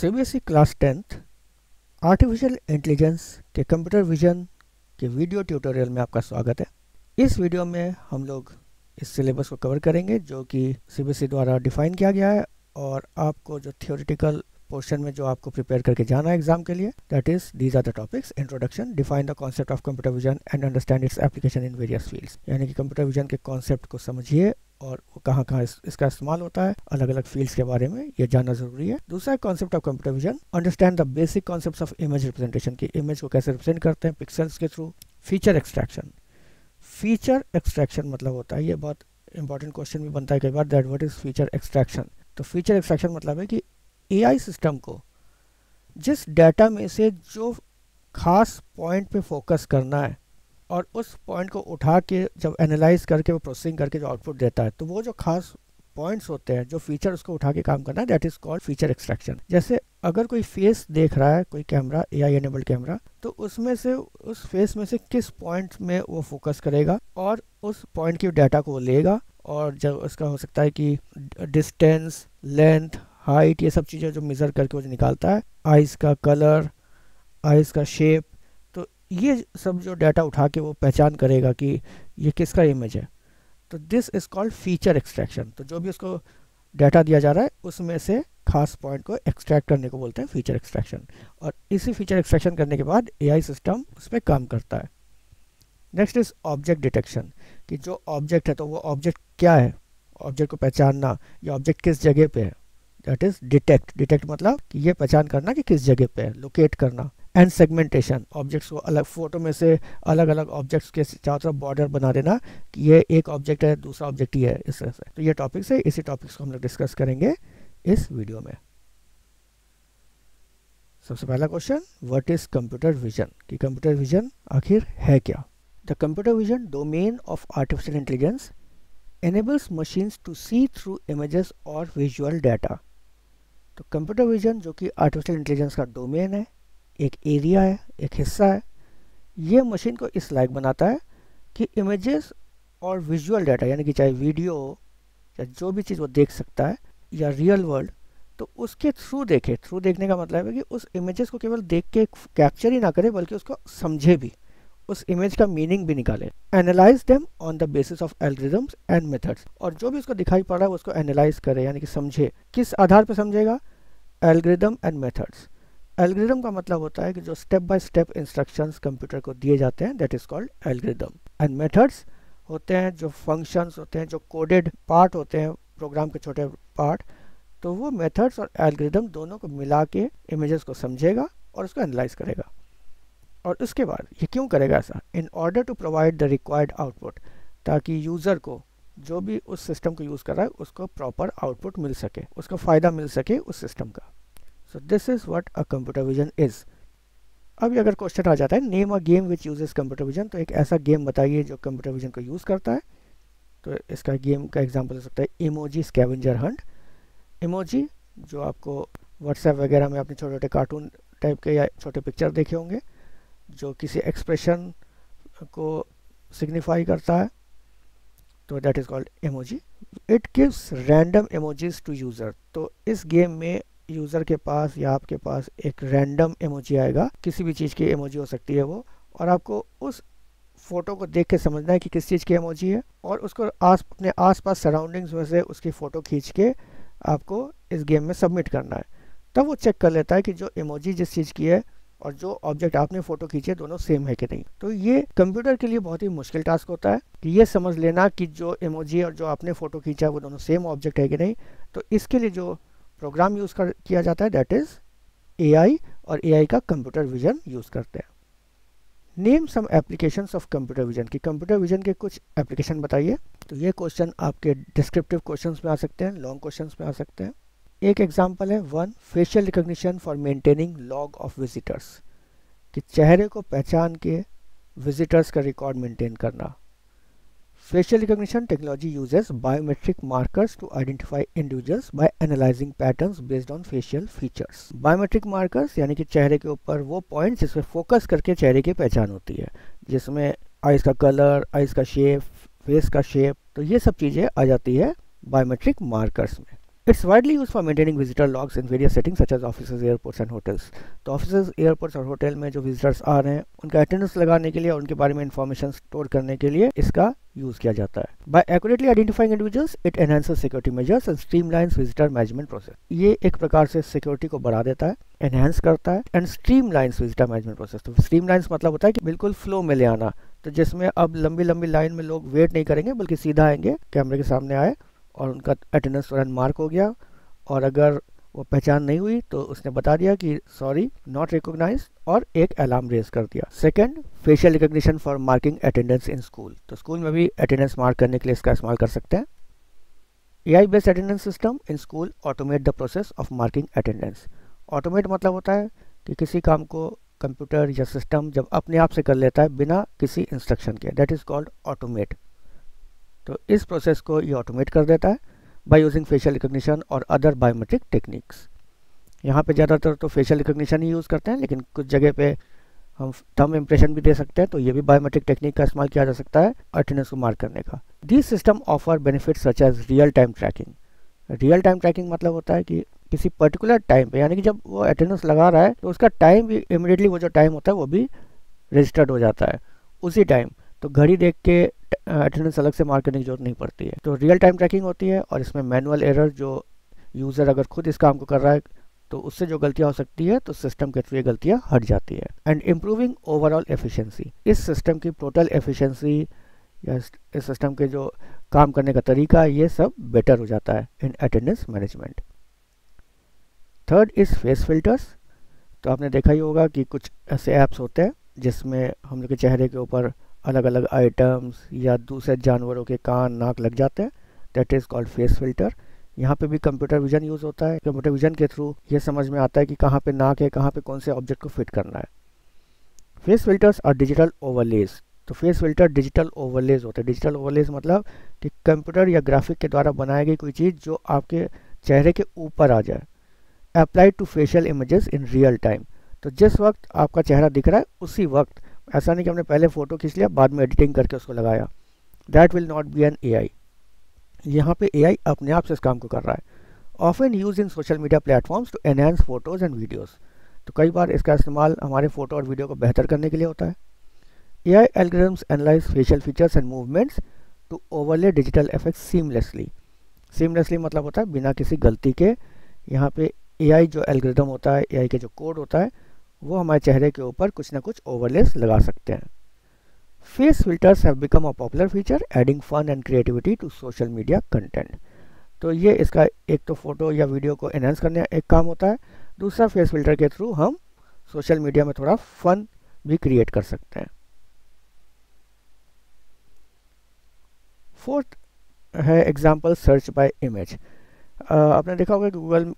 CBSE class 10th artificial intelligence के computer vision के video tutorial में आपका स्वागत है। इस वीडियो में हम लोग इस सिलेबस को कवर करेंगे जो कि सीबीएसई द्वारा डिफाइन किया गया है और आपको जो थियोरेटिकल पोर्शन में जो आपको प्रिपेयर करके जाना है एग्जाम के लिए, that is these are the topics. Introduction, define the concept of computer vision and understand its application in various fields, यानी कि कंप्यूटर विजन के कॉन्सेप्ट को समझिए और वो कहाँ कहाँ इसका इस्तेमाल होता है, अलग अलग फील्ड्स के बारे में ये जानना जरूरी है। दूसरा concept of computer vision, understand the basic concepts of image representation, की इमेज को कैसे रिप्रेजेंट करते हैं पिक्सेल्स के through. Feature extraction, feature extraction मतलब होता है, ये बहुत इंपॉर्टेंट क्वेश्चन भी बनता है कई बार, that what is feature extraction. तो फीचर एक्सट्रैक्शन मतलब है कि एआई सिस्टम को जिस डाटा में से जो खास पॉइंट पे फोकस करना है और उस पॉइंट को उठा के जब एनालाइज करके वो प्रोसेसिंग करके जो आउटपुट देता है, तो वो जो खास पॉइंट्स होते हैं, जो फीचर उसको उठा के काम करना है, that is called feature extraction. जैसे अगर कोई फेस देख रहा है, कोई कैमरा, एआई एनेबल्ड कैमरा, तो उसमें से उस फेस में से किस पॉइंट में वो फोकस करेगा और उस पॉइंट की डाटा को वो लेगा, और जब उसका हो सकता है कि डिस्टेंस, लेंथ, हाइट, ये सब चीज़ें जो मेज़र करके वो जो निकालता है, आइज़ का कलर, आइज़ का शेप, तो ये सब जो डाटा उठा के वो पहचान करेगा कि ये किसका इमेज है, तो this is called feature extraction. तो जो भी उसको डाटा दिया जा रहा है उसमें से खास पॉइंट को एक्सट्रैक्ट करने को बोलते हैं फीचर एक्सट्रैक्शन, और इसी फीचर एक्सट्रैक्शन करने के बाद एआई सिस्टम उस पर काम करता है। नेक्स्ट इज ऑब्जेक्ट डिटेक्शन, कि जो ऑब्जेक्ट है तो वो ऑब्जेक्ट क्या है, ऑब्जेक्ट को पहचानना, ये ऑब्जेक्ट किस जगह पे है, दैट इज डिटेक्ट। डिटेक्ट मतलब कि ये पहचान करना कि किस जगह पे है, लोकेट करना। एंड सेगमेंटेशन, ऑब्जेक्ट्स को अलग, फोटो में से अलग अलग ऑब्जेक्ट्स के चारों तरफ बॉर्डर बना देना कि ये एक ऑब्जेक्ट है, दूसरा ऑब्जेक्ट ही है, इस तरह से। तो ये टॉपिक्स है, इसी टॉपिक्स को हम लोग डिस्कस करेंगे इस वीडियो में। सबसे पहला question, what is computer vision, कि कंप्यूटर विजन आखिर है क्या। The computer vision domain of artificial intelligence enables machines to see through images or visual data। तो कंप्यूटर विजन जो कि आर्टिफिशियल इंटेलिजेंस का डोमेन है, एक एरिया है, एक हिस्सा है, ये मशीन को इस लायक बनाता है कि इमेजेस और विजुअल डाटा, यानी कि चाहे वीडियो या जो भी चीज़ वो देख सकता है या रियल वर्ल्ड, तो उसके थ्रू देखे। थ्रू देखने का मतलब है कि उस इमेजेस को केवल देख के कैप्चर ही ना करे, बल्कि उसको समझे भी, उस इमेज का मीनिंग भी निकाले। Analyse them on the basis of algorithms and methods, और जो भी उसको दिखाई पड़ रहा है उसको एनालाइज करे, यानी कि समझे। किस आधार पर समझेगा, एल्गोरिथम एंड मेथड्स। एल्गोरिथम का मतलब होता है कि जो step by step instructions computer को दिए जाते हैं, that is called algorithm. And methods होते हैं जो फंक्शंस होते हैं, जो कोडेड पार्ट होते हैं, प्रोग्राम के छोटे पार्ट, तो वो मेथड्स और एल्गोरिथम दोनों को मिला के इमेजेस को समझेगा और उसको एनालाइज करेगा। और उसके बाद ये क्यों करेगा ऐसा, in order to provide the required output, ताकि यूज़र को, जो भी उस सिस्टम को यूज़ कर रहा है, उसको प्रॉपर आउटपुट मिल सके, उसको फ़ायदा मिल सके उस सिस्टम का। So this is what a computer vision is. अभी अगर क्वेश्चन आ जाता है, name a game which uses computer vision, तो एक ऐसा गेम बताइए जो कंप्यूटर विजन को यूज़ करता है। तो इसका गेम का एग्जाम्पल हो सकता है इमोजी स्कैवेंजर हंट। इमोजी जो आपको व्हाट्सएप वगैरह में अपने छोटे छोटे कार्टून टाइप के या छोटे पिक्चर देखे होंगे, जो किसी एक्सप्रेशन को सिग्निफाई करता है, तो that is called emoji. It gives random emojis to user, तो इस गेम में यूज़र के पास या आपके पास एक रैंडम इमोजी आएगा, किसी भी चीज़ की इमोजी हो सकती है वो, और आपको उस फोटो को देख के समझना है कि किस चीज़ की इमोजी है, और उसको अपने आसपास सराउंडिंग्स में से उसकी फ़ोटो खींच के आपको इस गेम में सबमिट करना है। तब वो चेक कर लेता है कि जो इमोजी जिस चीज़ की है और जो ऑब्जेक्ट आपने फोटो खींचे दोनों सेम है कि नहीं। तो ये कंप्यूटर के लिए बहुत ही मुश्किल टास्क होता है कि ये समझ लेना कि जो इमोजी और जो आपने फोटो खींचा है वो दोनों सेम ऑब्जेक्ट है कि नहीं। तो इसके लिए जो प्रोग्राम यूज़ किया जाता है, दैट इज़ एआई, और एआई का कंप्यूटर विजन यूज़ करते हैं। Name some applications of computer vision, की कंप्यूटर विजन के कुछ एप्लीकेशन बताइए। तो ये क्वेश्चन आपके डिस्क्रिप्टिव क्वेश्चंस में आ सकते हैं, लॉन्ग क्वेश्चंस में आ सकते हैं। एक एग्जांपल है 1, facial recognition for maintaining log of visitors, कि चेहरे को पहचान के विजिटर्स का रिकॉर्ड मेंटेन करना। Facial recognition technology uses biometric markers to identify individuals by analysing patterns based on facial features. Biometric markers यानी कि चेहरे के ऊपर वो पॉइंट जिसमें फोकस करके चेहरे की पहचान होती है, जिसमें आइज़ का कलर, आइज़ का शेप, फेस का शेप, तो ये सब चीज़ें आ जाती है बायोमेट्रिक मार्कर्स में। It's widely used for maintaining visitor logs in various settings such as offices, airports and hotels. तो ऑफिसेज, एयरपोर्ट्स और होटल में जो विजिटर्स आ रहे हैं उनका अटेंडेंस लगाने के लिए और उनके बारे में इंफॉर्मेशन स्टोर करने के लिए इसका यूज किया जाता है। By accurately identifying individuals it enhances security measures and streamlines visitor management process. ये एक प्रकार से सिक्योरिटी को बढ़ा देता है, एनहांस करता है and streamlines visitor management process. तो स्ट्रीमलाइंस मतलब होता है कि बिल्कुल फ्लो में ले आना, तो जिसमें अब लंबी लंबी लाइन में लोग वेट नहीं करेंगे बल्कि सीधा आएंगे, कैमरे के सामने आए और उनका अटेंडेंस तुरंत मार्क हो गया, और अगर वो पहचान नहीं हुई तो उसने बता दिया कि सॉरी नॉट रिकॉग्नाइज और एक अलार्म रेज कर दिया। Second, facial recognition for marking attendance in school. तो स्कूल में भी अटेंडेंस मार्क करने के लिए इसका इस्तेमाल कर सकते हैं। AI based attendance system in school automate the process of marking attendance. Automate मतलब होता है कि किसी काम को कंप्यूटर या सिस्टम जब अपने आप से कर लेता है बिना किसी इंस्ट्रक्शन के, दैट इज कॉल्ड ऑटोमेट। तो इस प्रोसेस को ये ऑटोमेट कर देता है बाय यूजिंग फेशियल रिकॉग्निशन और अदर बायोमेट्रिक टेक्निक्स। यहाँ पे ज़्यादातर तो फेशियल रिकॉग्निशन ही यूज़ करते हैं, लेकिन कुछ जगह पे हम थंब इम्प्रेशन भी दे सकते हैं, तो ये भी बायोमेट्रिक टेक्निक का इस्तेमाल किया जा सकता है अटेंडेंस को मार्क करने का। This system offer benefits such as real time tracking. Real time tracking मतलब होता है कि किसी पर्टिकुलर टाइम पे, यानी कि जब वो अटेंडेंस लगा रहा है तो उसका टाइम भी इमीडिएटली, वो जो टाइम होता है वो भी रजिस्टर्ड हो जाता है उसी टाइम। तो घड़ी देख के अटेंडेंस अलग से मार्क करने की जरूरत नहीं पड़ती है। तो रियल टाइम ट्रैकिंग होती है और इसमें मैनुअल एरर, जो यूज़र अगर खुद इस काम को कर रहा है तो उससे जो गलतियां हो सकती है तो सिस्टम के थ्रू ये गलतियां हट जाती है। एंड इम्प्रूविंग ओवरऑल एफिशिएंसी, इस सिस्टम की टोटल एफिशिएंसी या इस सिस्टम के जो काम करने का तरीका ये सब बेटर हो जाता है in attendance management. Third is face filters. तो आपने देखा ही होगा कि कुछ ऐसे ऐप्स होते हैं जिसमें हम लोग के चेहरे के ऊपर अलग अलग आइटम्स या दूसरे जानवरों के कान, नाक लग जाते हैं, that is called phase filter. यहाँ पे भी कंप्यूटर विजन यूज़ होता है। कंप्यूटर विजन के थ्रू ये समझ में आता है कि कहाँ पे नाक है, कहाँ पे कौन से ऑब्जेक्ट को फिट करना है। Face filters are digital overlays. तो फेस फिल्टर डिजिटल ओवरलेज होते हैं। डिजिटल ओवरलेज मतलब कि कंप्यूटर या ग्राफिक के द्वारा बनाई गई कोई चीज़ जो आपके चेहरे के ऊपर आ जाए। Applied to facial images in real time. तो जिस वक्त आपका चेहरा दिख रहा है उसी वक्त, ऐसा नहीं कि हमने पहले फ़ोटो खींच लिया बाद में एडिटिंग करके उसको लगाया, that will not be an AI. यहाँ पे एआई अपने आप से इस काम को कर रहा है। Often use in social media platforms to enhance photos and videos. तो कई बार इसका इस्तेमाल हमारे फ़ोटो और वीडियो को बेहतर करने के लिए होता है। AI algorithms analyze facial features and movements to overlay digital effects seamlessly. Seamlessly मतलब होता है बिना किसी गलती के। यहाँ पे एआई जो एल्गोरिथम होता है, एआई के जो कोड होता है, वो हमारे चेहरे के ऊपर कुछ ना कुछ ओवरलेस लगा सकते हैं। Face filters have become a popular feature adding fun and creativity to social media content. तो ये इसका एक तो फोटो या वीडियो को एनहांस करने एक काम होता है, दूसरा फेस फिल्टर के थ्रू हम सोशल मीडिया में थोड़ा फन भी क्रिएट कर सकते हैं। फोर्थ है एग्जाम्पल सर्च बाय इमेज। आपने देखा होगा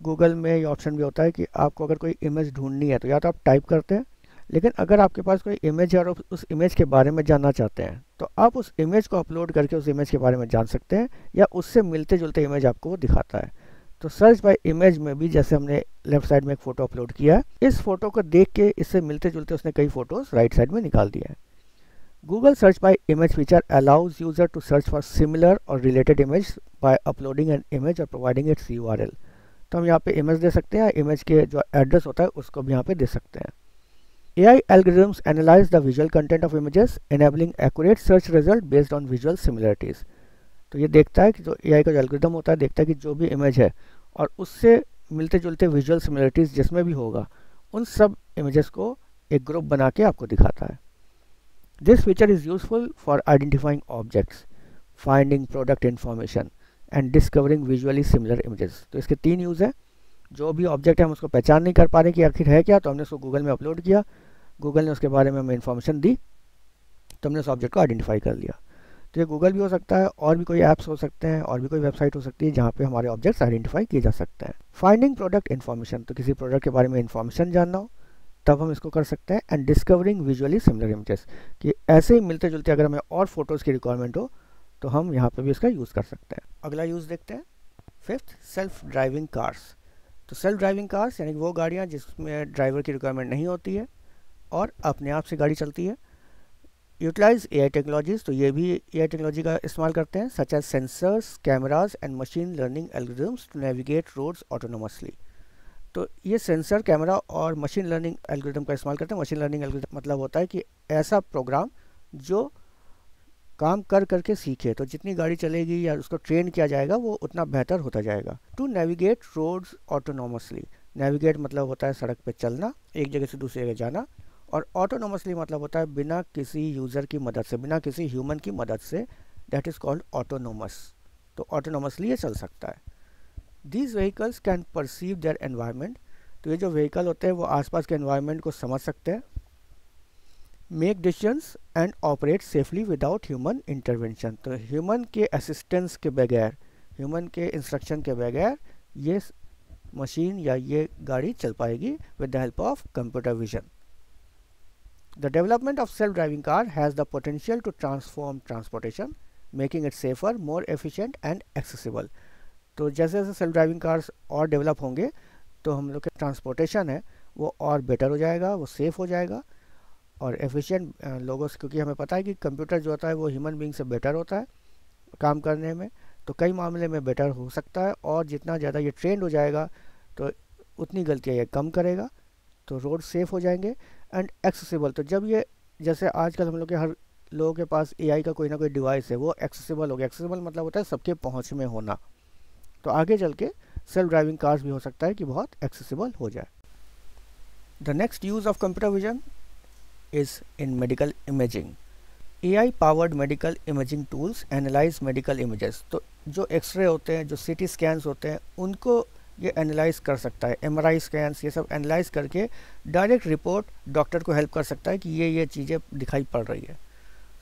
गूगल में ये ऑप्शन भी होता है कि आपको अगर कोई इमेज ढूंढनी है तो या तो आप टाइप करते हैं, लेकिन अगर आपके पास कोई इमेज है और उस इमेज के बारे में जानना चाहते हैं तो आप उस इमेज को अपलोड करके उस इमेज के बारे में जान सकते हैं, या उससे मिलते जुलते इमेज आपको वो दिखाता है। तो सर्च बाय इमेज में भी जैसे हमने लेफ्ट साइड में एक फ़ोटो अपलोड किया है, इस फोटो को देख के इससे मिलते जुलते उसने कई फ़ोटोज़ राइट साइड में निकाल दिया है। Google search by image feature allows user to search for similar or related image by uploading an image or providing its URL। तो हम यहाँ पे इमेज दे सकते हैं, इमेज के जो एड्रेस होता है उसको भी यहाँ पे दे सकते हैं। AI algorithms analyze the visual content of images, enabling accurate search result based on visual similarities। तो ये देखता है कि जो AI का जो एल्गोरिथम होता है, देखता है कि जो भी इमेज है और उससे मिलते जुलते विजुअल सिमिलरिटीज़ जिसमें भी होगा, उन सब इमेजेस को एक ग्रुप बना के आपको दिखाता है। This feature is useful for identifying objects, finding product information and discovering visually similar images। तो इसके 3 यूज़ हैं। जो भी ऑब्जेक्ट है हम उसको पहचान नहीं कर पा रहे कि आखिर है क्या, तो हमने उसको गूगल में अपलोड किया, गूगल ने उसके बारे में हमें इन्फॉर्मेशन दी, तो हमने उस ऑब्जेक्ट को आइडेंटिफाई कर लिया। तो ये गूगल भी हो सकता है, और भी कोई ऐप्स हो सकते हैं, और भी कोई वेबसाइट हो सकती है जहाँ पे हमारे ऑब्जेक्ट्स आइडेंटिफाई किए जा सकते हैं। फाइंडिंग प्रोडक्ट इन्फॉर्मेशन, तो किसी प्रोडक्ट के बारे में इन्फॉर्मेशन जानना हो तब हम इसको कर सकते हैं। And discovering visually similar images, कि ऐसे ही मिलते जुलते अगर हमें और फोटोज़ की रिक्वायरमेंट हो तो हम यहाँ पे भी इसका यूज़ कर सकते हैं। अगला यूज़ देखते हैं। Fifth, self driving cars. तो सेल्फ ड्राइविंग कार्स यानी वो गाड़ियाँ जिसमें ड्राइवर की रिक्वायरमेंट नहीं होती है और अपने आप से गाड़ी चलती है। यूटिलाइज AI टेक्नोलॉजीज, तो ये भी AI टेक्नोलॉजी का इस्तेमाल करते हैं, such as sensors, cameras and machine learning algorithms to navigate roads autonomously. तो ये सेंसर, कैमरा और मशीन लर्निंग एल्गोरिथम का इस्तेमाल करते हैं। मशीन लर्निंग एल्गोरिथम मतलब होता है कि ऐसा प्रोग्राम जो काम कर करके सीखे, तो जितनी गाड़ी चलेगी या उसको ट्रेन किया जाएगा वो उतना बेहतर होता जाएगा। To navigate roads autonomously, navigate मतलब होता है सड़क पे चलना, एक जगह से दूसरी जगह जाना, और ऑटोनोमसली मतलब होता है बिना किसी यूज़र की मदद से, बिना किसी ह्यूमन की मदद से, दैट इज़ कॉल्ड ऑटोनोमस। तो ऑटोनोमसली ये चल सकता है। These vehicles can perceive their environment, तो ये जो व्हीकल होते हैं वो आसपास के एनवायरनमेंट को समझ सकते हैं, make decisions and operate safely without human intervention, तो ह्यूमन के असिस्टेंस के बगैर, ह्यूमन के इंस्ट्रक्शन के बगैर ये मशीन या ये गाड़ी चल पाएगी with the help of computer vision. The development of self-driving car has the potential to transform transportation, making it safer, more efficient and accessible. तो जैसे जैसे सेल्फ ड्राइविंग कार्स और डेवलप होंगे तो हम लोग के ट्रांसपोर्टेशन है वो और बेटर हो जाएगा, वो सेफ़ हो जाएगा और एफिशिएंट लोगों से, क्योंकि हमें पता है कि कंप्यूटर जो होता है वो ह्यूमन बीइंग से बेटर होता है काम करने में, तो कई मामले में बेटर हो सकता है। और जितना ज़्यादा ये ट्रेंड हो जाएगा तो उतनी गलतियाँ ये कम करेगा, तो रोड सेफ़ हो जाएंगे एंड एक्सेसिबल। तो जब ये, जैसे आजकल हम लोग के हर लोगों के पास AI का कोई ना कोई डिवाइस है, वो एक्सेसिबल हो गया। एक्सेसिबल मतलब होता है सबके पहुंच में होना, तो आगे चल के सेल्फ ड्राइविंग कार्स भी हो सकता है कि बहुत एक्सेसिबल हो जाए। The next use of computer vision is in medical imaging. AI powered medical imaging tools analyse medical images, तो जो एक्सरे होते हैं, जो CT स्कैन्स होते हैं, उनको ये एनालाइज कर सकता है। MRI स्कैन्स, ये सब एनालाइज करके डायरेक्ट रिपोर्ट डॉक्टर को हेल्प कर सकता है कि ये चीज़ें दिखाई पड़ रही है।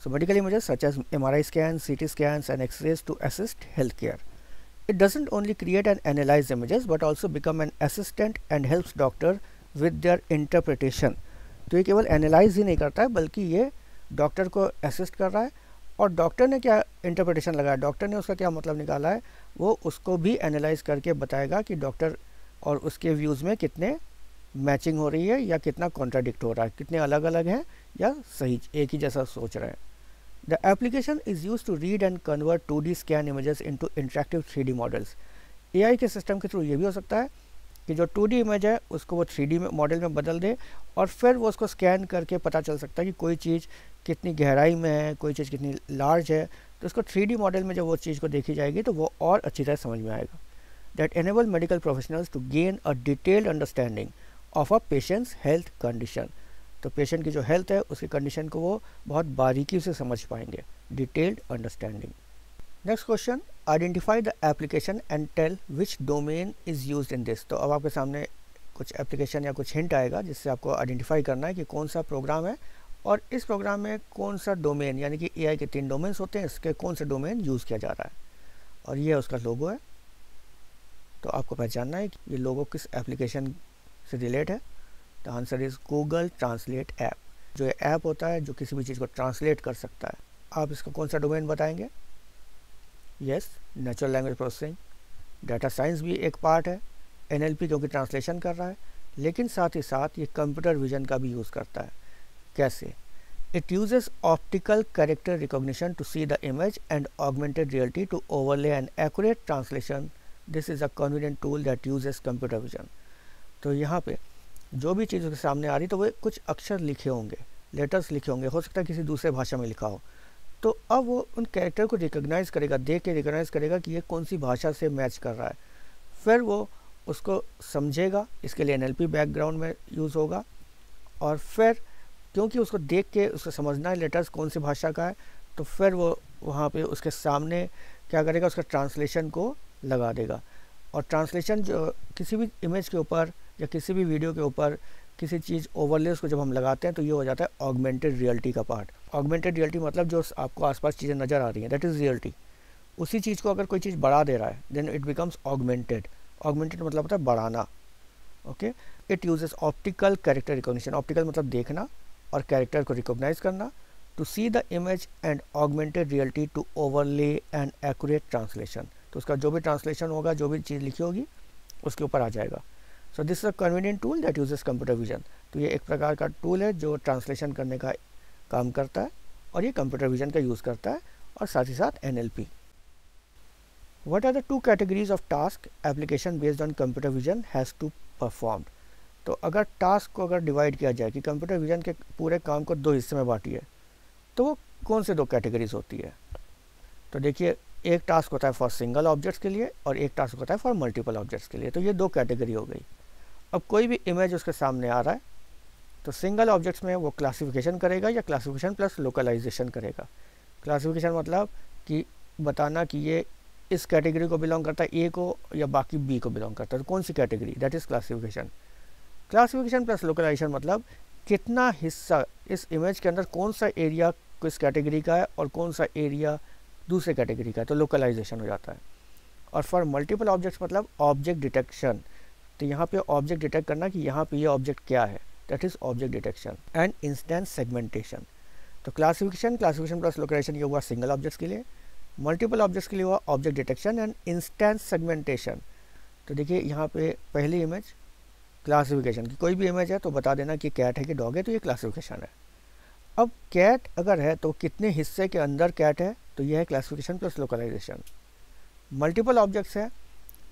So medical images such as MRI scans, CT scans and X-rays to assist healthcare. It doesn't only create and analyze images but also become an assistant and helps doctor with their interpretation. तो ये केवल analyse ही नहीं करता है बल्कि ये doctor को assist कर रहा है, और डॉक्टर ने क्या इंटरप्रिटेशन लगाया, डॉक्टर ने उसका क्या मतलब निकाला है, वो उसको भी एनालाइज करके बताएगा कि डॉक्टर और उसके व्यूज़ में कितने मैचिंग हो रही है या कितना कॉन्ट्राडिक्ट हो रहा है, कितने अलग अलग हैं या सही एक ही जैसा सोच रहे हैं। The application is use to read and convert 2D scan images into interactive 3D models. AI के सिस्टम के थ्रू ये भी हो सकता है कि जो 2D इमेज है उसको वो 3D में मॉडल में बदल दे, और फिर वो उसको स्कैन करके पता चल सकता है कि कोई चीज़ कितनी गहराई में है, कोई चीज़ कितनी लार्ज है, तो उसको 3D मॉडल में जब वो चीज़ को देखी जाएगी तो वो और अच्छी तरह समझ में आएगा। That enable medical professionals to gain a detailed understanding of a patient's health condition, तो पेशेंट की जो हेल्थ है उसकी कंडीशन को वो बहुत बारीकी से समझ पाएंगे, detailed understanding. Next question, identify the application and tell which domain is used in this. तो अब आपके सामने कुछ एप्लीकेशन या कुछ हिंट आएगा जिससे आपको आइडेंटिफाई करना है कि कौन सा प्रोग्राम है और इस प्रोग्राम में कौन सा डोमेन, यानी कि AI के 3 डोमेन्स होते हैं, इसके कौन सा डोमेन यूज़ किया जा रहा है, और ये उसका लोगो है। तो आपको पहचानना है कि ये लोगो किस एप्लीकेशन से रिलेट है। The answer is Google translate app. जो ये ऐप होता है जो किसी भी चीज़ को ट्रांसलेट कर सकता है। आप इसका कौन सा डोमेन बताएंगे? Yes, natural language processing. Data science भी एक पार्ट है, NLP क्योंकि ट्रांसलेशन कर रहा है, लेकिन साथ ही साथ ये कंप्यूटर विजन का भी यूज़ करता है। कैसे? It uses optical character recognition to see the image and augmented reality to overlay and accurate translation. This is a convenient tool that uses computer vision. तो यहाँ पे जो भी चीज़ उसके सामने आ रही तो वो कुछ अक्षर लिखे होंगे, लेटर्स लिखे होंगे, हो सकता है किसी दूसरे भाषा में लिखा हो, तो अब वो उन कैरेक्टर को रिकॉग्नाइज करेगा, देख के रिकॉग्नाइज करेगा कि ये कौन सी भाषा से मैच कर रहा है, फिर वो उसको समझेगा। इसके लिए NLP बैकग्राउंड में यूज़ होगा, और फिर क्योंकि उसको देख के उसको समझना है लेटर्स कौन सी भाषा का है, तो फिर वो वहाँ पे उसके सामने क्या करेगा, उसका ट्रांसलेशन को लगा देगा। और ट्रांसलेशन जो किसी भी इमेज के ऊपर या किसी भी वीडियो के ऊपर किसी चीज़ ओवरले उसको जब हम लगाते हैं तो ये हो जाता है ऑगमेंटेड रियलिटी का पार्ट। ऑगमेंटेड रियलिटी मतलब जो आपको आसपास चीज़ें नज़र आ रही हैं, दैट इज़ रियलिटी। उसी चीज़ को अगर कोई चीज़ बढ़ा दे रहा है then it becomes augmented. Augmented मतलब होता है बढ़ाना। Okay, it uses optical character recognition. Optical मतलब देखना और कैरेक्टर को रिकॉग्नाइज करना, to see the image and augmented reality to overlay and accurate translation. तो उसका जो भी ट्रांसलेशन होगा, जो भी चीज़ लिखी होगी उसके ऊपर आ जाएगा। So this is a convenient tool that uses computer vision. तो ये एक प्रकार का टूल है जो ट्रांसलेशन करने का काम करता है और ये कंप्यूटर विजन का यूज़ करता है और साथ ही साथ NLP। What are the two categories of task application based on computer vision has to performed? तो अगर टास्क को अगर डिवाइड किया जाए कि कंप्यूटर विजन के पूरे काम को दो हिस्से में बांटिए, तो वो कौन से दो कैटेगरीज होती है? तो देखिए, एक टास्क होता है फॉर सिंगल ऑब्जेक्ट्स के लिए और एक टास्क होता है फॉर मल्टीपल ऑब्जेक्ट्स के लिए। तो ये दो कैटेगरी हो गई। अब कोई भी इमेज उसके सामने आ रहा है तो सिंगल ऑब्जेक्ट्स में वो क्लासिफिकेशन करेगा या क्लासिफिकेशन प्लस लोकलाइजेशन करेगा। क्लासिफिकेशन मतलब कि बताना कि ये इस कैटेगरी को बिलोंग करता है ए को या बाकी बी को बिलोंग करता है, तो कौन सी category, that is classification. Classification plus localization मतलब कितना हिस्सा इस इमेज के अंदर, कौन सा एरिया किस कैटेगरी का है और कौन सा एरिया दूसरे कैटेगरी का है, तो लोकलाइजेशन हो जाता है। और फॉर मल्टीपल ऑब्जेक्ट्स मतलब ऑब्जेक्ट डिटेक्शन, तो यहाँ पे ऑब्जेक्ट डिटेक्ट करना कि यहाँ पे ये ऑब्जेक्ट क्या है, that is object detection. And instance segmentation, तो क्लासिफिकेशन प्लस लोकलाइजेशन ये हुआ सिंगल ऑब्जेक्ट्स के लिए, मल्टीपल ऑब्जेक्ट्स के लिए हुआ object detection and instance segmentation. तो देखिए यहाँ पे पहली इमेज क्लासिफिकेशन की, कोई भी इमेज है तो बता देना कि कैट है कि डॉग है, तो ये क्लासिफिकेशन है। अब कैट अगर है तो कितने हिस्से के अंदर कैट है, तो ये है classification plus localization. Multiple objects है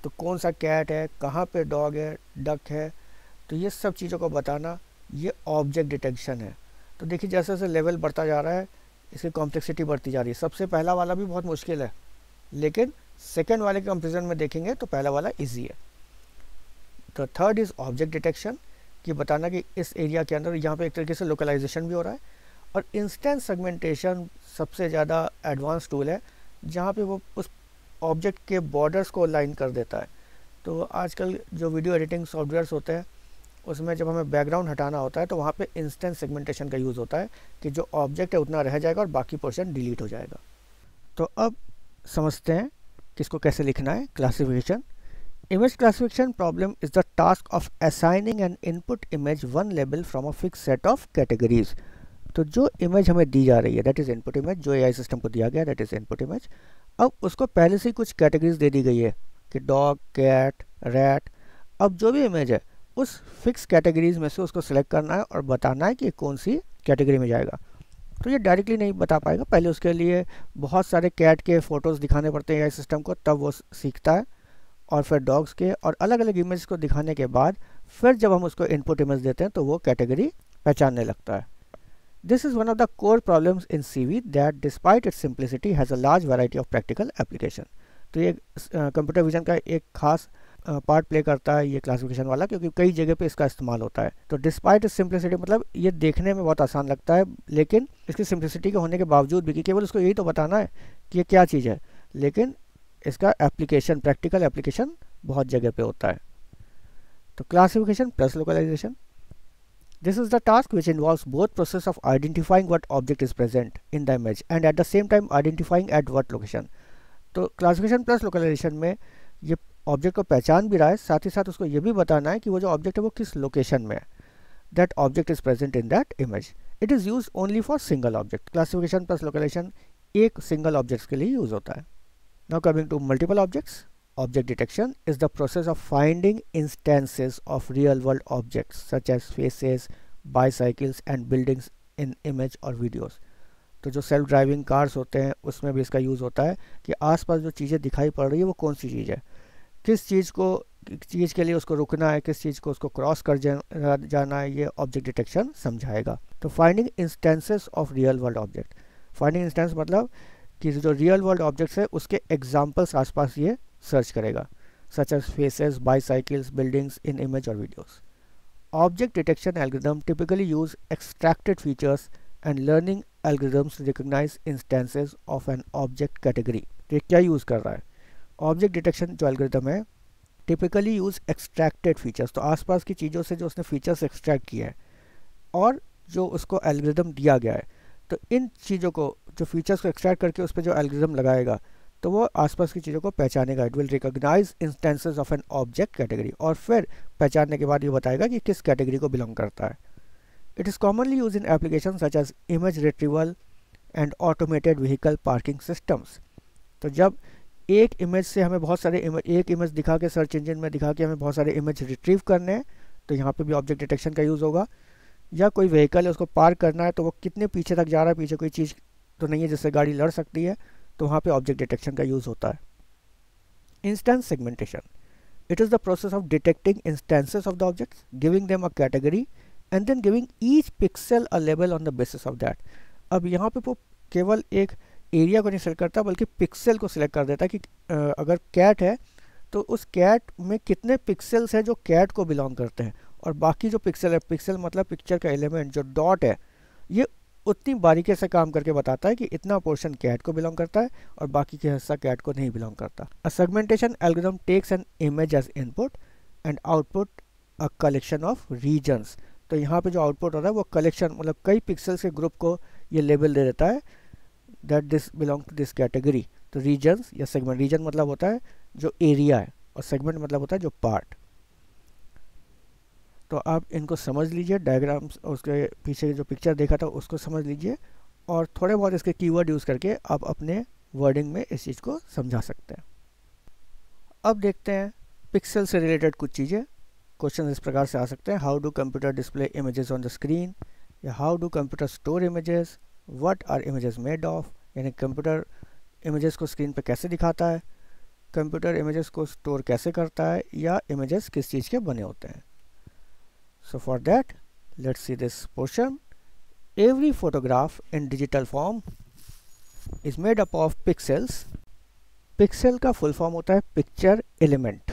तो कौन सा कैट है, कहाँ पे डॉग है, डक है, तो ये सब चीज़ों को बताना ये ऑब्जेक्ट डिटेक्शन है। तो देखिए जैसे जैसे लेवल बढ़ता जा रहा है इसकी कॉम्प्लेक्सिटी बढ़ती जा रही है। सबसे पहला वाला भी बहुत मुश्किल है, लेकिन सेकेंड वाले के कंपेरिजन में देखेंगे तो पहला वाला ईजी है। तो थर्ड इज़ ऑब्जेक्ट डिटेक्शन, कि बताना कि इस एरिया के अंदर यहाँ पे एक तरीके से लोकलाइजेशन भी हो रहा है। और इंस्टेंस सेगमेंटेशन सबसे ज़्यादा एडवांस टूल है, जहाँ पे वो उस ऑब्जेक्ट के बॉर्डर्स को लाइन कर देता है। तो आजकल जो वीडियो एडिटिंग सॉफ्टवेयर्स होते हैं उसमें जब हमें बैकग्राउंड हटाना होता है तो वहाँ पे इंस्टेंस सेगमेंटेशन का यूज़ होता है कि जो ऑब्जेक्ट है उतना रह जाएगा और बाकी पोर्शन डिलीट हो जाएगा। तो अब समझते हैं कि इसको कैसे लिखना है। Classification, image classification problem is the task of assigning an input image one label from a fixed set of categories। तो जो इमेज हमें दी जा रही है दैट इज़ इनपुट इमेज, जो AI सिस्टम को दिया गया दैट इज़ इनपुट इमेज। अब उसको पहले से ही कुछ कैटेगरीज दे दी गई है कि डॉग, कैट, रैट। अब जो भी इमेज है उस फिक्स कैटेगरीज में से उसको सिलेक्ट करना है और बताना है कि कौन सी कैटेगरी में जाएगा। तो ये डायरेक्टली नहीं बता पाएगा, पहले उसके लिए बहुत सारे कैट के फ़ोटोज़ दिखाने पड़ते हैं AI सिस्टम को, तब वो सीखता है। और फिर डॉग्स के और अलग अलग इमेज को दिखाने के बाद फिर जब हम उसको इनपुट इमेज देते हैं तो वो कैटेगरी पहचानने लगता है। This is one of the core problems in CV that despite it's simplicity has a large variety of practical application. तो ये कंप्यूटर विजन का एक खास पार्ट प्ले करता है ये क्लासिफिकेशन वाला, क्योंकि कई जगह पे इसका इस्तेमाल होता है। तो डिस्पाइट इट्स सिंप्लिसिटी मतलब ये देखने में बहुत आसान लगता है, लेकिन इसकी सिंप्लिसिटी के होने के बावजूद भी कि केवल उसको यही तो बताना है कि ये क्या चीज़ है, लेकिन इसका एप्लीकेशन, प्रैक्टिकल एप्लीकेशन बहुत जगह पे होता है। तो classification plus localization, this is the task which involves both process of identifying what object is present in the image and at the same time identifying at what location. तो classification plus localization में ये object को पहचान भी रहा है, साथ ही साथ उसको ये भी बताना है कि वो जो ऑब्जेक्ट है वो किस लोकेशन में है, that object is present in that image. It is use only for single object. Classification plus localization एक सिंगल ऑब्जेक्ट के लिए यूज होता है। Now coming to multiple objects, object detection is the process of finding instances of real world objects such as faces, bicycles and buildings in image or videos। तो जो self driving cars होते हैं उसमें भी इसका use होता है कि आसपास जो चीज़ें दिखाई पड़ रही है वो कौन सी चीज़ है, किस चीज़ के लिए उसको रुकना है, किस चीज़ को उसको क्रॉस कर जाना है, ये ऑब्जेक्ट डिटेक्शन समझाएगा। तो finding instances of real world object, finding instance मतलब कि जो रियल वर्ल्ड ऑब्जेक्ट्स है उसके एग्जाम्पल्स आसपास ये सर्च करेगा, such as faces, bicycles, buildings in image और videos. Object detection algorithm typically use extracted features and learning algorithms recognize instances of an object category. तो ये क्या यूज़ कर रहा है? ऑब्जेक्ट डिटेक्शन जो एल्गोरिथम है टिपिकली यूज एक्सट्रैक्टेड फीचर्स, तो आसपास की चीज़ों से जो उसने फीचर्स एक्सट्रैक्ट किए हैं और जो उसको एल्गोरिथम दिया गया है, तो इन चीज़ों को, जो फीचर्स को एक्सट्रैक्ट करके उस पर जो एल्गोरिथम लगाएगा तो वो आसपास की चीज़ों को पहचानेगा। It will recognize instances of an object category, और फिर पहचानने के बाद ये बताएगा कि किस कैटेगरी को बिलोंग करता है। It is commonly use in application such as image retrieval and automated vehicle parking systems. तो जब एक इमेज से हमें बहुत सारे एक इमेज दिखा के सर्च इंजन में दिखा के हमें बहुत सारे इमेज रिट्रीव करने हैं, तो यहाँ पे भी ऑब्जेक्ट डिटेक्शन का यूज़ होगा। या कोई व्हीकल है उसको पार्क करना है तो वो कितने पीछे तक जा रहा है, पीछे कोई चीज़ तो नहीं है जिससे गाड़ी लड़ सकती है, तो वहाँ पे ऑब्जेक्ट डिटेक्शन का यूज़ होता है। Instance segmentation, it is the process of detecting instances of the objects, giving them a category and then giving each pixel a label on the basis of that। अब यहाँ पे वो केवल एक area को नहीं सिलेक्ट करता बल्कि पिक्सल को सिलेक्ट कर देता है कि अगर कैट है तो उस कैट में कितने पिक्सल्स हैं जो कैट को बिलोंग करते हैं, और बाकी जो पिक्सल है, पिक्सल मतलब पिक्चर का एलिमेंट जो डॉट है, ये उतनी बारीकी से काम करके बताता है कि इतना पोर्शन कैट को बिलोंग करता है और बाकी का हिस्सा कैट को नहीं बिलोंग करता। A segmentation algorithm takes an image as input and output a collection of regions. तो यहाँ पे जो आउटपुट होता है वो कलेक्शन मतलब कई पिक्सल्स के ग्रुप को ये लेबल दे देता है that this belong to this category. तो रीजन्स या सेगमेंट, रीजन मतलब होता है जो एरिया है और सेगमेंट मतलब होता है जो पार्ट। तो आप इनको समझ लीजिए, डायग्राम्स उसके पीछे जो पिक्चर देखा था उसको समझ लीजिए और थोड़े बहुत इसके कीवर्ड यूज़ करके आप अपने वर्डिंग में इस चीज़ को समझा सकते हैं। अब देखते हैं पिक्सल से रिलेटेड कुछ चीज़ें। क्वेश्चन इस प्रकार से आ सकते हैं, how do computer display images on the screen, या how do computer store images, what are images made of, यानी कंप्यूटर इमेजेस को स्क्रीन पर कैसे दिखाता है, कंप्यूटर इमेजेस को स्टोर कैसे करता है, या इमेजेस किस चीज़ के बने होते हैं। So for that, let's see this portion. Every photograph in digital form is made up of pixels. Pixel का full form होता है picture element।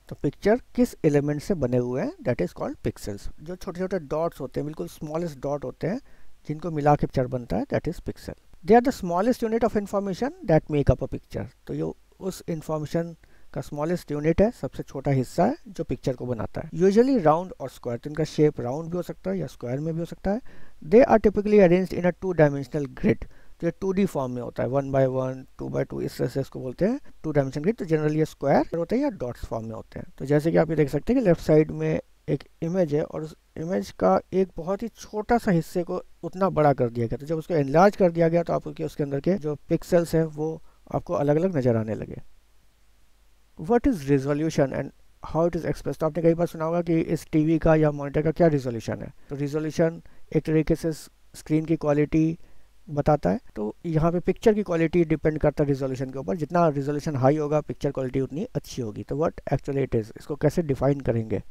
तो पिक्चर किस एलिमेंट से बने हुए हैं, दैट इज कॉल्ड पिक्सल्स। जो छोटे छोटे डॉट्स होते हैं, बिल्कुल स्मॉलेस्ट डॉट होते हैं जिनको मिला के पिक्चर बनता है, that is pixel. They are the smallest unit of information that make up a picture. तो ये उस इंफॉर्मेशन का स्मॉलेस्ट यूनिट है, सबसे छोटा हिस्सा है जो पिक्चर को बनाता है। यूजुअली राउंड और स्क्वायर, तो इनका शेप राउंड भी हो सकता है या स्क्वायर में भी हो सकता है। They are typically arranged in a 2 dimensional grid. तो ये 2D फॉर्म में होता है, 1x1, 2x2, इस तरह से इसको बोलते हैं 2 डायमेंशन ग्रिड। तो जनरली ये स्क्वायर होते हैं या डॉट्स फॉर्म में होते हैं। तो जैसे कि आप ये देख सकते हैं कि लेफ्ट साइड में एक इमेज है और उस इमेज का एक बहुत ही छोटा सा हिस्से को उतना बड़ा कर दिया गया। तो जब उसको एनलार्ज कर दिया गया तो आपको उसके अंदर के जो पिक्सल्स हैं वो आपको अलग अलग नज़र आने लगे। What is resolution and how it is express. तो आपने कई बार सुना होगा कि इस टीवी का या मॉनिटर का क्या रिजोल्यूशन है। तो रिजोल्यूशन एक तरीके से स्क्रीन की क्वालिटी बताता है। तो यहाँ पे पिक्चर की क्वालिटी डिपेंड करता है रिजोल्यूशन के ऊपर। जितना रिजोल्यूशन हाई होगा पिक्चर क्वालिटी उतनी अच्छी होगी। तो व्हाट एक्चुअली इट इज़, इसको कैसे डिफाइन करेंगे।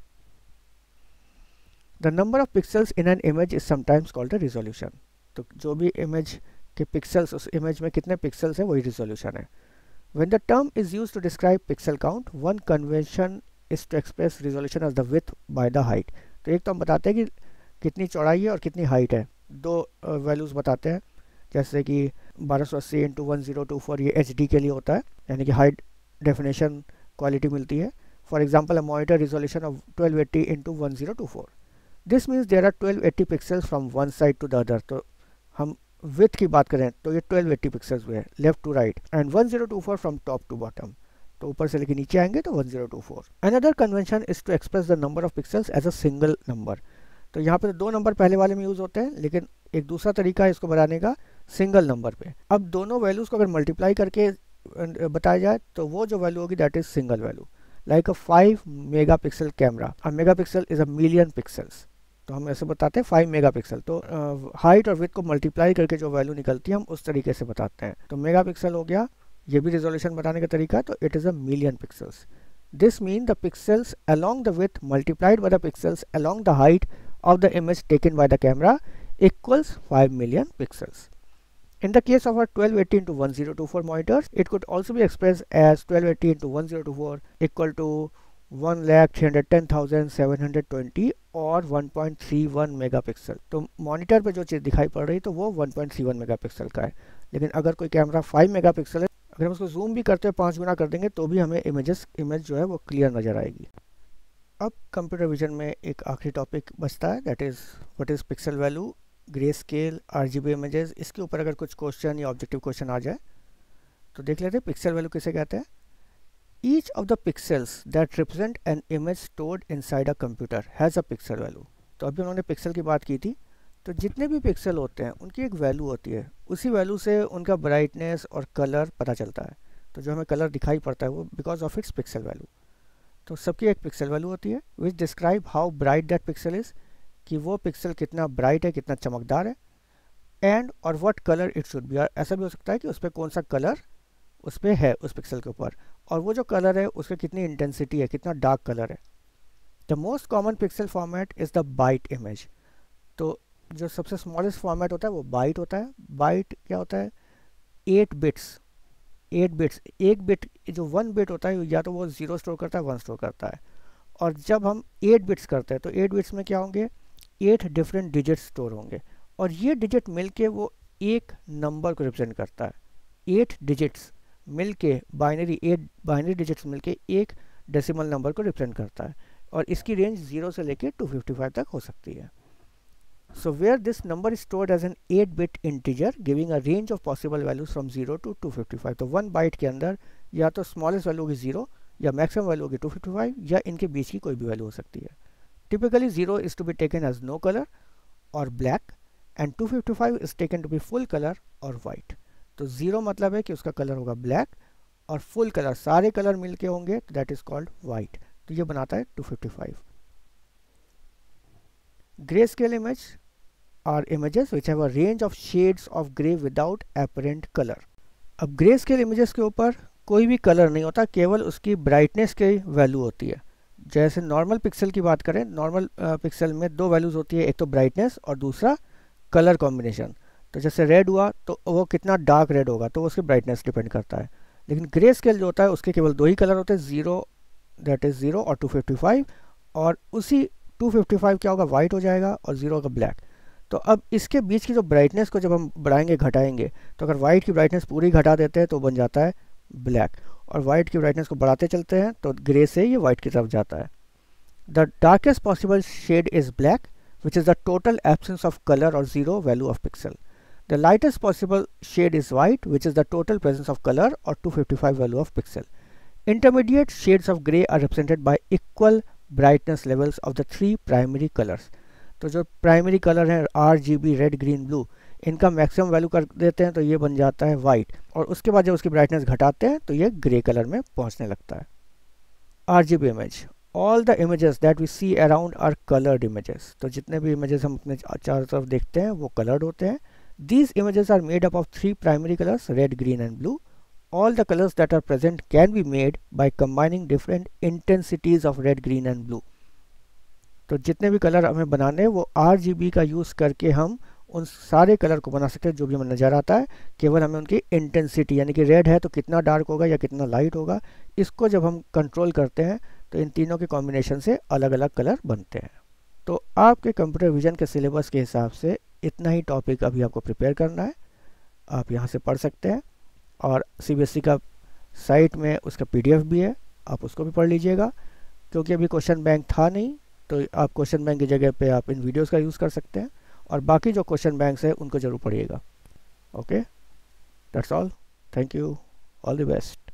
The number of pixels in an image is sometimes called the resolution. तो जो भी इमेज के पिक्सल्स, उस इमेज में कितने पिक्सल्स हैं वही रिजोल्यूशन है। When the term is used to describe pixel count, one convention is to express resolution as the width by the height। तो एक तो हम बताते हैं कि कितनी चौड़ाई है और कितनी हाइट है, दो वैल्यूज़ बताते हैं। जैसे कि 1280 × 1024 ये HD के लिए होता है, यानी कि हाई डेफिनेशन क्वालिटी मिलती है। For example a monitor resolution of 1280 × 1024। This means there are 1280 pixels from one side to the other. तो हम विथ की बात करें तो ये 1280 पिक्सल्स हुए left to right, and 1024 from top to bottom. तो ऊपर से लेके नीचे आएंगे तो 1024। Another convention is to express the number of pixels as a single number. तो यहाँ पे 2 नंबर पहले वाले में यूज़ होते हैं, लेकिन एक दूसरा तरीका है इसको बनाने का सिंगल नंबर पे। अब दोनों वैल्यूज़ को अगर मल्टीप्लाई करके बताया जाए तो वो जो वैल्यू होगी that is single value. Like a 5 megapixel camera, a megapixel is a million pixels. तो हम ऐसे बताते हैं 5 मेगापिक्सल। तो हाइट और विड्थ को मल्टीप्लाई करके जो वैल्यू निकलती है हम उस तरीके से बताते हैं। तो मेगापिक्सल हो गया, ये भी रिजोल्यूशन बताने का तरीका है। तो it is a million pixels. This mean the pixels along the width multiplied by the pixels along the height of the image taken by the camera equals 5 million pixels. In the case of our 1280 × 1024 monitors, it could also be expressed as 1280 × 1024 equal to 1,310,720 और 1.31 megapixel. तो monitor पे जो चीज़ दिखाई पड़ रही तो वो 1.31 megapixel का है। लेकिन अगर कोई कैमरा 5 मेगापिक्सल है, अगर हम उसको जूम भी करते हैं 5 गुना कर देंगे तो भी हमें इमेज जो है वो क्लियर नज़र आएगी। अब कंप्यूटर विजन में एक आखिरी टॉपिक बचता है, that is what is pixel value, grey scale, RGB images. इसके ऊपर अगर कुछ क्वेश्चन या ऑब्जेक्टिव क्वेश्चन आ जाए तो देख लेते हैं पिक्सल वैल्यू किसे कहते हैं। Each of the pixels that represent an image stored inside a computer has a pixel value. तो अभी उन्होंने पिक्सल की बात की थी, तो जितने भी पिक्सल होते हैं उनकी एक वैल्यू होती है, उसी वैल्यू से उनका ब्राइटनेस और कलर पता चलता है। तो जो हमें कलर दिखाई पड़ता है वो because of its pixel value. तो सबकी एक पिक्सल वैल्यू होती है विच describe how bright that pixel is, कि वो पिक्सल कितना ब्राइट है, कितना चमकदार है। एंड और what colour it should be, ऐसा भी हो सकता है कि उस पर कौन सा कलर उस पर है उस पिक्सल के ऊपर, और वो जो कलर है उसका कितनी इंटेंसिटी है, कितना डार्क कलर है। The most common pixel format is the byte image. तो जो सबसे स्मॉलेस्ट फॉर्मेट होता है वो बाइट होता है। बाइट क्या होता है, 8 बिट्स। 8 बिट्स, एक बिट जो 1 बिट होता है या तो वो 0 स्टोर करता है 1 स्टोर करता है, और जब हम 8 बिट्स करते हैं तो 8 बिट्स में क्या होंगे, 8 डिफरेंट डिजिट्स स्टोर होंगे, और ये डिजिट मिलके वो एक नंबर को रिप्रेजेंट करता है। 8 डिजिट्स मिलके बाइनरी, 8 बाइनरी डिजिट्स मिलके एक डेसिमल नंबर को रिप्रेजेंट करता है, और इसकी रेंज 0 से लेके 255 तक हो सकती है। So where this number is stored as an 8-bit integer giving a range of possible values from 0 to 255। तो 1 बाइट के अंदर या तो स्मॉलेस्ट वैल्यू होगी 0 या मैक्सिमम वैल्यू होगी 255 या इनके बीच की कोई भी वैल्यू हो सकती है। Typically 0 is to be taken as no color or black and 255 is taken to be full color or white। तो 0 मतलब है कि उसका कलर होगा ब्लैक, और फुल कलर सारे कलर मिलके होंगे तो दैट इज कॉल्ड वाइट। तो ये बनाता है 255। Grey scale image are images which have a range of shades of gray without apparent color। अब ग्रे स्केल इमेजेस के ऊपर कोई भी कलर नहीं होता, केवल उसकी ब्राइटनेस की वैल्यू होती है। जैसे नॉर्मल पिक्सल की बात करें, नॉर्मल पिक्सल में दो वैल्यूज़ होती है, एक तो ब्राइटनेस और दूसरा कलर कॉम्बिनेशन। तो जैसे रेड हुआ तो वो कितना डार्क रेड होगा तो उसकी ब्राइटनेस डिपेंड करता है। लेकिन ग्रे स्केल जो होता है उसके केवल दो ही कलर होते हैं, 0 दैट इज़ 0 और 255, और उसी 255 क्या होगा, वाइट हो जाएगा, और 0 होगा ब्लैक। तो अब इसके बीच की जो ब्राइटनेस को जब हम बढ़ाएंगे घटाएंगे, तो अगर वाइट की ब्राइटनेस पूरी घटा देते हैं तो बन जाता है ब्लैक, और वाइट की ब्राइटनेस को बढ़ाते चलते हैं तो ग्रे से ये वाइट की तरफ जाता है। The darkest possible shade is black which is the total absence of colour और 0 value of pixel. The lightest possible shade is white which is the total presence of colour और 255 value of pixel. Intermediate shades of grey are represented by equal brightness levels of the 3 primary colours. तो जो primary colour है RGB, red, green, blue, इनका maximum value कर देते हैं तो ये बन जाता है वाइट, और उसके बाद जब उसकी ब्राइटनेस घटाते हैं तो ये ग्रे कलर में पहुंचने लगता है। RGB image, all the images that we see around are coloured images. तो जितने भी इमेजेस हम अपने चारों तरफ देखते हैं वो कलर्ड होते हैं। These images are made up of 3 primary colours, red, green and blue. All the colors that are present can be made by combining different intensities of red, green and blue। तो जितने भी colour हमें बनाने हैं वो RGB का use करके हम उन सारे कलर को बना सकते हैं जो भी हमें नज़र आता है। केवल हमें उनकी इंटेंसिटी, यानी कि रेड है तो कितना डार्क होगा या कितना लाइट होगा, इसको जब हम कंट्रोल करते हैं तो इन तीनों के कॉम्बिनेशन से अलग अलग कलर बनते हैं। तो आपके कंप्यूटर विजन के सिलेबस के हिसाब से इतना ही टॉपिक अभी आपको प्रिपेयर करना है। आप यहाँ से पढ़ सकते हैं, और CBSE का साइट में उसका PDF भी है, आप उसको भी पढ़ लीजिएगा। क्योंकि अभी क्वेश्चन बैंक था नहीं तो आप क्वेश्चन बैंक की जगह पे आप इन वीडियोस का यूज़ कर सकते हैं, और बाकी जो क्वेश्चन बैंक्स है उनको ज़रूर पढ़िएगा। Okay, that's all, thank you, all the best.